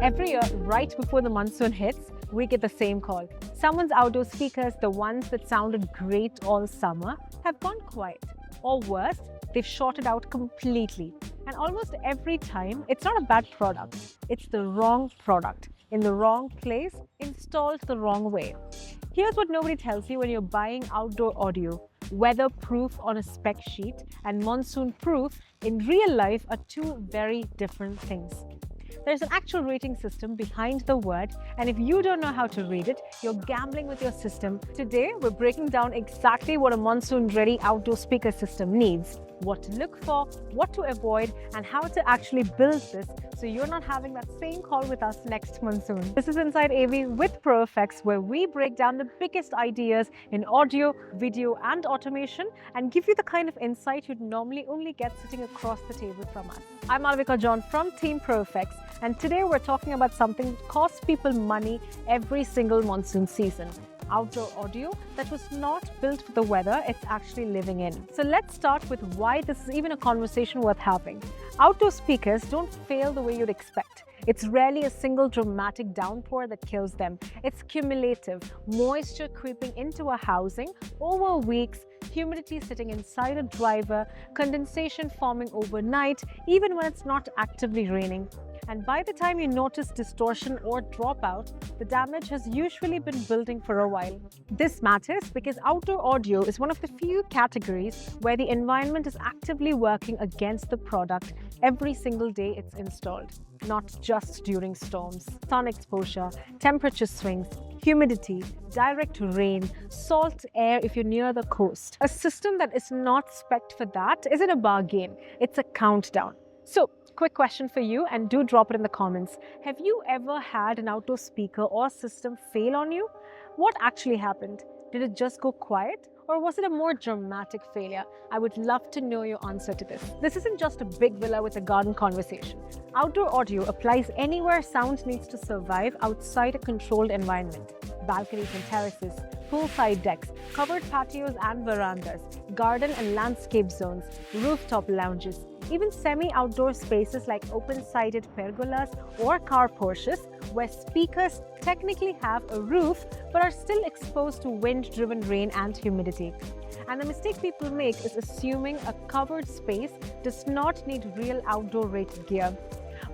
Every year, right before the monsoon hits, we get the same call. Someone's outdoor speakers, the ones that sounded great all summer, have gone quiet. Or worse, they've shorted out completely. And almost every time, it's not a bad product. It's the wrong product, in the wrong place, installed the wrong way. Here's what nobody tells you when you're buying outdoor audio. Weatherproof on a spec sheet and monsoon-proof in real life are two very different things. There's an actual rating system behind the word, and if you don't know how to read it, you're gambling with your system. Today, we're breaking down exactly what a monsoon-ready outdoor speaker system needs, what to look for, what to avoid, and how to actually build this so you're not having that same call with us next monsoon. This is Inside AV with ProFX, where we break down the biggest ideas in audio, video, and automation and give you the kind of insight you'd normally only get sitting across the table from us. I'm Malvika John from Team ProFX, and today we're talking about something that costs people money every single monsoon season. Outdoor audio that was not built for the weather it's actually living in. So let's start with why this is even a conversation worth having. Outdoor speakers don't fail the way you'd expect. It's rarely a single dramatic downpour that kills them. It's cumulative, moisture creeping into a housing over weeks, humidity sitting inside a driver, condensation forming overnight, even when it's not actively raining. And by the time you notice distortion or dropout, the damage has usually been building for a while. This matters because outdoor audio is one of the few categories where the environment is actively working against the product every single day it's installed, not just during storms. Sun exposure, temperature swings, humidity, direct rain, salt air if you're near the coast. A system that is not spec'd for that isn't a bargain, it's a countdown. So, quick question for you, and do drop it in the comments. Have you ever had an outdoor speaker or system fail on you? What actually happened? Did it just go quiet? Or was it a more dramatic failure? I would love to know your answer to this. This isn't just a big villa with a garden conversation. Outdoor audio applies anywhere sound needs to survive outside a controlled environment. Balconies and terraces, poolside decks, covered patios and verandas, garden and landscape zones, rooftop lounges, even semi-outdoor spaces like open-sided pergolas or car porches where speakers technically have a roof but are still exposed to wind-driven rain and humidity. And the mistake people make is assuming a covered space does not need real outdoor rated gear.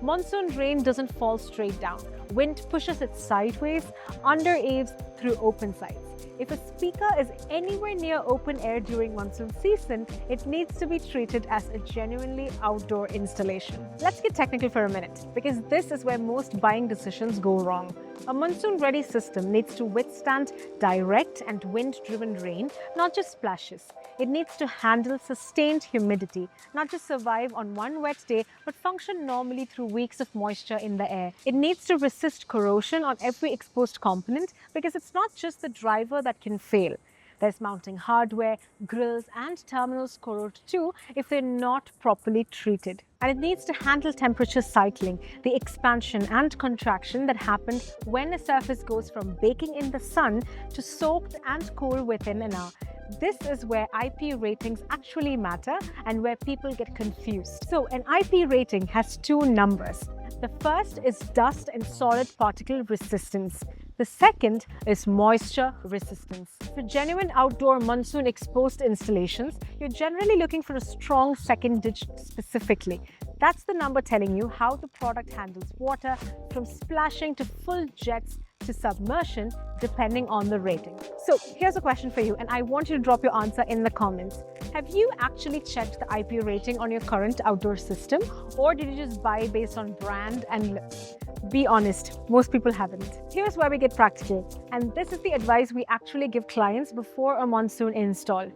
Monsoon rain doesn't fall straight down. Wind pushes it sideways, under eaves, through open sides. If a speaker is anywhere near open air during monsoon season, it needs to be treated as a genuinely outdoor installation. Let's get technical for a minute, because this is where most buying decisions go wrong. A monsoon-ready system needs to withstand direct and wind-driven rain, not just splashes. It needs to handle sustained humidity, not just survive on one wet day, but function normally through weeks of moisture in the air. It needs to resist corrosion on every exposed component, because it's not just the driver that can fail. There's mounting hardware, grills, and terminals corrode too if they're not properly treated. And it needs to handle temperature cycling, the expansion and contraction that happens when a surface goes from baking in the sun to soaked and cool within an hour. This is where IP ratings actually matter and where people get confused. So an IP rating has two numbers. The first is dust and solid particle resistance. The second is moisture resistance. For genuine outdoor monsoon exposed installations, you're generally looking for a strong second digit specifically. That's the number telling you how the product handles water, from splashing to full jets to submersion, depending on the rating. So here's a question for you, and I want you to drop your answer in the comments. Have you actually checked the IP rating on your current outdoor system, or did you just buy based on brand and looks? Be honest, most people haven't. Here's where we get practical, and this is the advice we actually give clients before a monsoon install.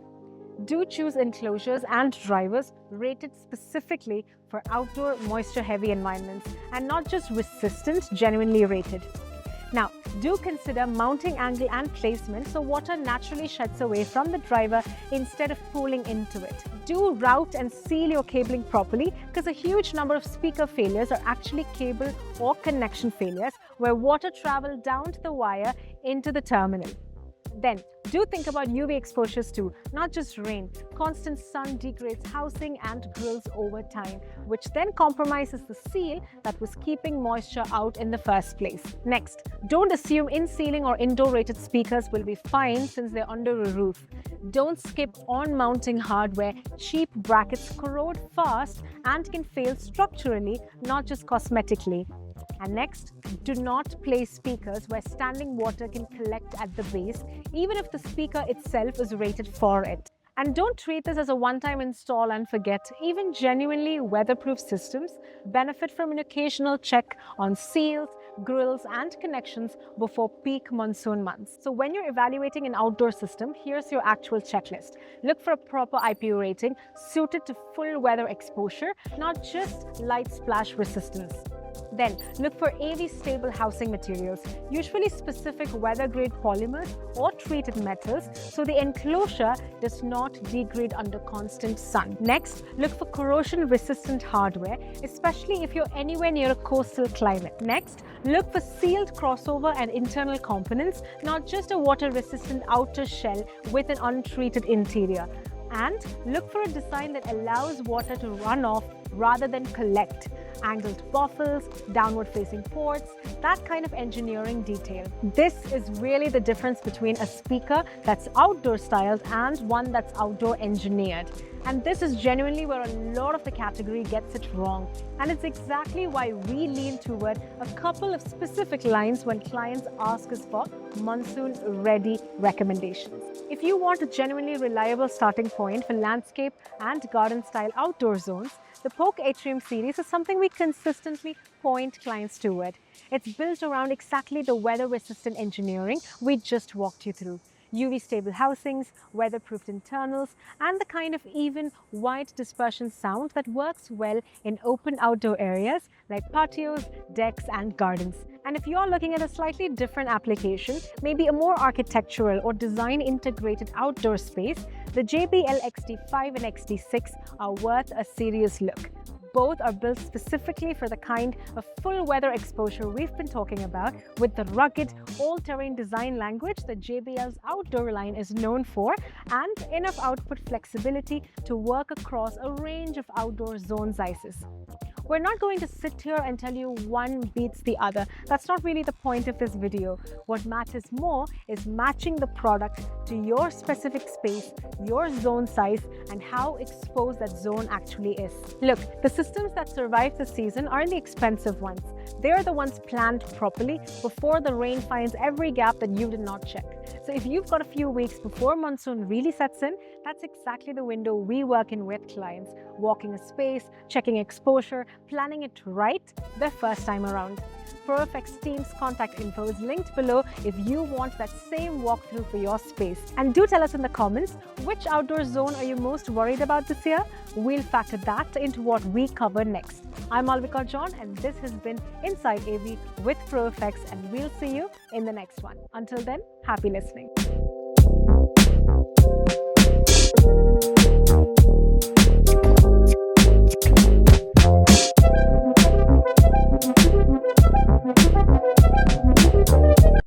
Do choose enclosures and drivers rated specifically for outdoor moisture-heavy environments and not just resistant, genuinely rated. Now, do consider mounting angle and placement so water naturally sheds away from the driver instead of pooling into it. Do route and seal your cabling properly, because a huge number of speaker failures are actually cable or connection failures where water travels down to the wire into the terminal. Then, do think about UV exposures too, not just rain. Constant sun degrades housing and grills over time, which then compromises the seal that was keeping moisture out in the first place. Next, don't assume in-ceiling or indoor-rated speakers will be fine since they're under a roof. Don't skip on mounting hardware. Cheap brackets corrode fast and can fail structurally, not just cosmetically. And next, do not place speakers where standing water can collect at the base, even if the speaker itself is rated for it. And don't treat this as a one-time install and forget. Even genuinely weatherproof systems benefit from an occasional check on seals, grills, and connections before peak monsoon months. So when you're evaluating an outdoor system, here's your actual checklist. Look for a proper IPU rating suited to full weather exposure, not just light splash resistance. Then, look for AV-stable housing materials, usually specific weather-grade polymers or treated metals, so the enclosure does not degrade under constant sun. Next, look for corrosion-resistant hardware, especially if you're anywhere near a coastal climate. Next, look for sealed crossover and internal components, not just a water-resistant outer shell with an untreated interior. And look for a design that allows water to run off rather than collect. Angled baffles, downward-facing ports, that kind of engineering detail. This is really the difference between a speaker that's outdoor styled and one that's outdoor engineered. And this is genuinely where a lot of the category gets it wrong. And it's exactly why we lean toward a couple of specific lines when clients ask us for monsoon-ready recommendations. If you want a genuinely reliable starting point for landscape and garden-style outdoor zones, the Poke Atrium series is something we consistently point clients toward. It's built around exactly the weather-resistant engineering we just walked you through. UV-stable housings, weatherproofed internals, and the kind of even white dispersion sound that works well in open outdoor areas like patios, decks, and gardens. And if you're looking at a slightly different application, maybe a more architectural or design-integrated outdoor space, the JBL XT5 and XT6 are worth a serious look. Both are built specifically for the kind of full weather exposure we've been talking about, with the rugged, all-terrain design language that JBL's outdoor line is known for, and enough output flexibility to work across a range of outdoor zone sizes. We're not going to sit here and tell you one beats the other. That's not really the point of this video. What matters more is matching the product to your specific space, your zone size, and how exposed that zone actually is. Look, the systems that survive the season aren't the expensive ones. They're the ones planned properly before the rain finds every gap that you did not check. So if you've got a few weeks before monsoon really sets in, that's exactly the window we work in with clients. Walking a space, checking exposure, planning it right the first time around. ProFX team's contact info is linked below if you want that same walkthrough for your space. And do tell us in the comments, which outdoor zone are you most worried about this year? We'll factor that into what we cover next. I'm Malvika John, and this has been Inside AV with ProFX, and we'll see you in the next one. Until then, happy listening.